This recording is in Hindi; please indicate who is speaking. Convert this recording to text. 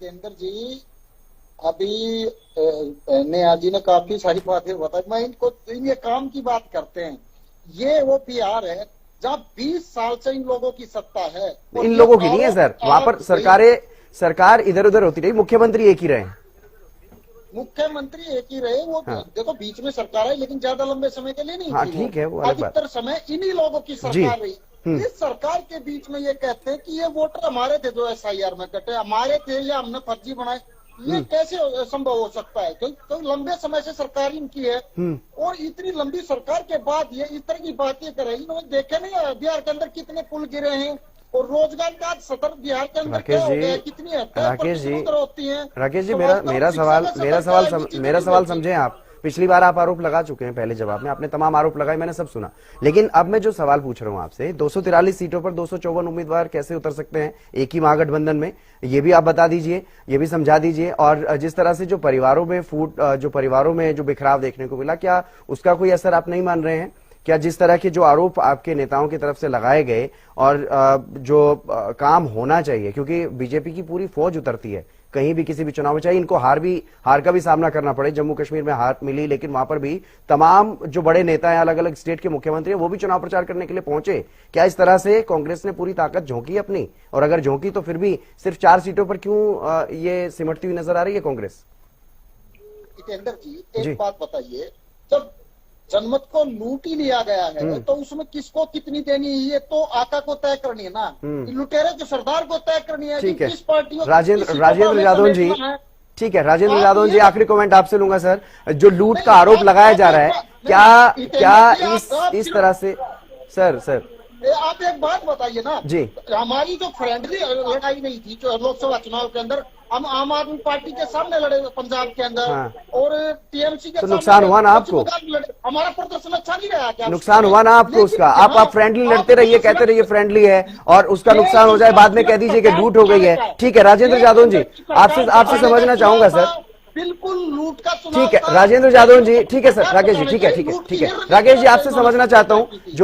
Speaker 1: जितेंद्र जी, अभी नेहा जी ने काफी सारी बातें बताई। मैं इनको ये काम की बात करते हैं, ये वो बिहार है जहाँ 20 साल से इन लोगों की सत्ता है। और
Speaker 2: इन
Speaker 1: ये
Speaker 2: लोगों की नहीं है सर, वहां पर
Speaker 1: आप
Speaker 2: सरकार इधर उधर होती रही, मुख्यमंत्री एक ही रहे।
Speaker 1: मुख्यमंत्री एक ही रहे। वो
Speaker 2: हाँ
Speaker 1: देखो, बीच में सरकार है लेकिन ज्यादा लंबे समय के लिए नहीं
Speaker 2: हाँ
Speaker 1: थी। वो
Speaker 2: ठीक है, वो अलग बात
Speaker 1: अधिकतर समय इन्हीं लोगों की
Speaker 2: जी।
Speaker 1: सरकार रही। इस सरकार के बीच में ये कहते हैं कि ये वोटर हमारे थे जो एसआईआर में कटे, हमारे थे या हमने फर्जी बनाए। ये कैसे संभव हो सकता है? तो लंबे समय से सरकार इनकी है और इतनी लंबी सरकार के बाद ये इस तरह की बातें करे। इन्होंने देखे नहीं बिहार के अंदर कितने पुल गिरे हैं और रोजगार का सतर बिहार के अंदर क्या हो गया है, कितनी हत्याएं प्रतिशत होती हैं।
Speaker 2: राकेश जी,
Speaker 1: तो
Speaker 2: मेरा
Speaker 1: वास्तव में
Speaker 2: मेरा
Speaker 1: शिक्षा
Speaker 2: सवाल
Speaker 1: का
Speaker 2: मेरा
Speaker 1: सतर क्या
Speaker 2: सवाल
Speaker 1: है,
Speaker 2: सम,
Speaker 1: ये चीजें
Speaker 2: मेरा
Speaker 1: नहीं
Speaker 2: सवाल
Speaker 1: देखी।
Speaker 2: समझें आप। पिछली बार आप आरोप लगा चुके हैं पहले जवाब में, आपने तमाम आरोप लगाए, मैंने सब सुना। लेकिन अब मैं जो सवाल पूछ रहा हूं आपसे, 243 सीटों पर 254 उम्मीदवार कैसे उतर सकते हैं एक ही महागठबंधन में, ये भी आप बता दीजिए, ये भी समझा दीजिए। और जिस तरह से जो परिवारों में जो बिखराव देखने को मिला, क्या उसका कोई असर आप नहीं मान रहे हैं? क्या जिस तरह के जो आरोप आपके नेताओं की तरफ से लगाए गए और जो काम होना चाहिए, क्योंकि बीजेपी की पूरी फौज उतरती है कहीं भी किसी भी चुनाव में, चाहे इनको हार का भी सामना करना पड़े। जम्मू कश्मीर में हार मिली, लेकिन वहां पर भी तमाम जो बड़े नेता हैं, अलग अलग स्टेट के मुख्यमंत्री हैं, वो भी चुनाव प्रचार करने के लिए पहुंचे। क्या इस तरह से कांग्रेस ने पूरी ताकत झोंकी अपनी? और अगर झोंकी तो फिर भी सिर्फ 4 सीटों पर क्यों ये सिमटती हुई नजर आ रही है कांग्रेस?
Speaker 1: जितेंद्र जी, एक बात बताइए, जब जनमत को लूट ही लिया गया है तो उसमें किसको कितनी देनी है ये तो आका को तय करनी है ना। लुटेरे जो सरदार को तय करनी है।
Speaker 2: ठीक है,
Speaker 1: किस पार्टी को
Speaker 2: राजेंद्र यादव जी, ठीक है, राजेंद्र यादव जी, आखिरी कमेंट आपसे लूंगा सर। जो लूट का आरोप लगाया जा रहा है, क्या इस तरह से सर
Speaker 1: आप एक बात बताइए ना
Speaker 2: जी।
Speaker 1: हमारी जो फ्रेंडली लड़ाई नहीं थी जो लोकसभा चुनाव के अंदर, हम आम आदमी पार्टी के सामने लड़े पंजाब के अंदर। हाँ। और टीएमसी के
Speaker 2: तो नुकसान हुआ ना आपको?
Speaker 1: हमारा प्रदर्शन अच्छा नहीं रहा क्या?
Speaker 2: नुकसान हुआ ना आपको उसका? आप फ्रेंडली लड़ते रहिए, कहते रहिए फ्रेंडली है, और उसका नुकसान हो जाए बाद में कह दीजिए कि लूट हो गई है। ठीक है राजेंद्र यादव जी, आपसे समझना चाहूंगा सर।
Speaker 1: बिल्कुल लूट का
Speaker 2: ठीक है राजेंद्र यादव जी, ठीक है सर। राकेश जी, ठीक है राकेश जी, आपसे समझना चाहता हूँ।